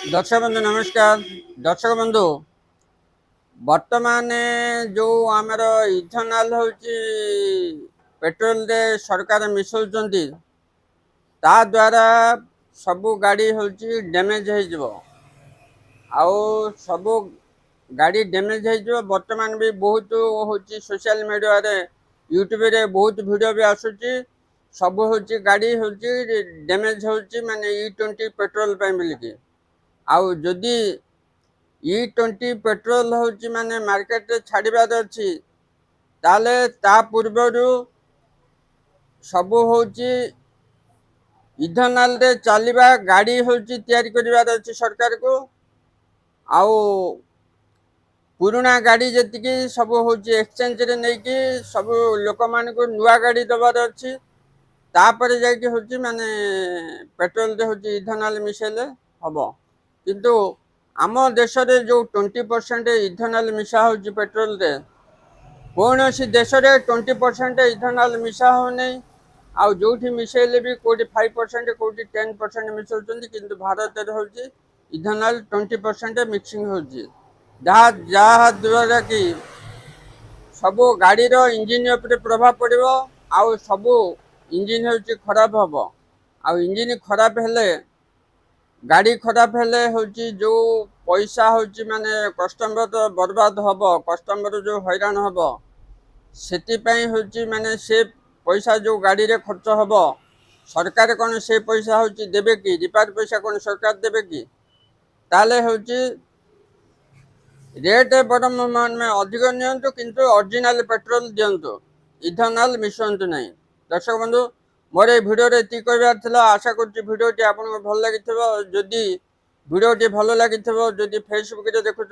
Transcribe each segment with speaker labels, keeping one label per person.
Speaker 1: दर्शक बंधु नमस्कार। दर्शक बंधु वर्तमान जो आमर इथेनॉल हूँ पेट्रोल रे सरकार मिसौଛନ୍ତି ता द्वारा सबू गाड़ी हूँ डैमेज हो सबू गाड़ी डैमेज हो वर्तमान भी बहुत हूँ सोशल मीडिया रे यूट्यूब रे बहुत वीडियो भी आसूची सब हूँ गाड़ी हूँ डैमेज हो माने E20 पेट्रोल बोलिकी आउ जदि E20 पेट्रोल हूँ माने मार्केट रे छाड़बार अच्छी ताले ता पूर्वर सब हूँ इथेनॉल रे चलवा गाड़ी हूँ तैयारी करिवार अच्छी सरकार को आउ पुराना गाड़ी जी सब हूँ एक्सचेंज रे नहीं कि सब लोक मान को नुआ गाड़ी दबार अच्छी तापर जाकि हूँ माने पेट्रोल रे हूँ इथेनॉल मिसेले हम किंतु आम देश रे जो 20% इथेनॉल मिसा हो पेट्रोल रे कौन सी देश रे 20% इथेनॉल मिसा हो नहीं आउ जो मिसेले भी कोटी 5% कोटी 10% मिसाउछन्ति किंतु भारत रे हूँ इथेनॉल 20% मिक्सिंग हो जहाँ द्वारा कि सब गाड़ी रो इंजिन उपरे प्रभाव पड़ो आउ सब इंजिन हूँ खराब हम आउ इंजिन खराब हेले गाड़ी खराब हेले हूँ जो पैसा हूँ माने कस्टमर तो बर्बाद हम कस्टमर जो हैरान हम से हूँ माने से पैसा जो गाड़ी रे खर्च हम सरकार कौन से पैसा हूँ देवे कि रिपेयर पैसा कौन सरकार देवे कि ताले हूँ रेट बरम में अधिक नियंतु किंतु ओरिजिनल पेट्रोल दिंतु इथेनॉल मिसंतु नहीं। दर्शक बंधु मोर ये वीडियो रे एति कहबार आशा करुच्ची वीडियोटी आपको भल लगी जदि वीडियोटी भल लगी जदि फेसबुक रे देखुंत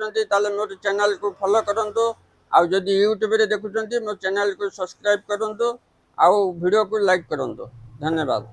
Speaker 1: मोर चैनल को फॉलो करंतु आउ जदि यूट्यूब रे देखुंत मोर चैनल को सब्सक्राइब करंतु आउ वीडियो को लाइक करंतु। धन्यवाद।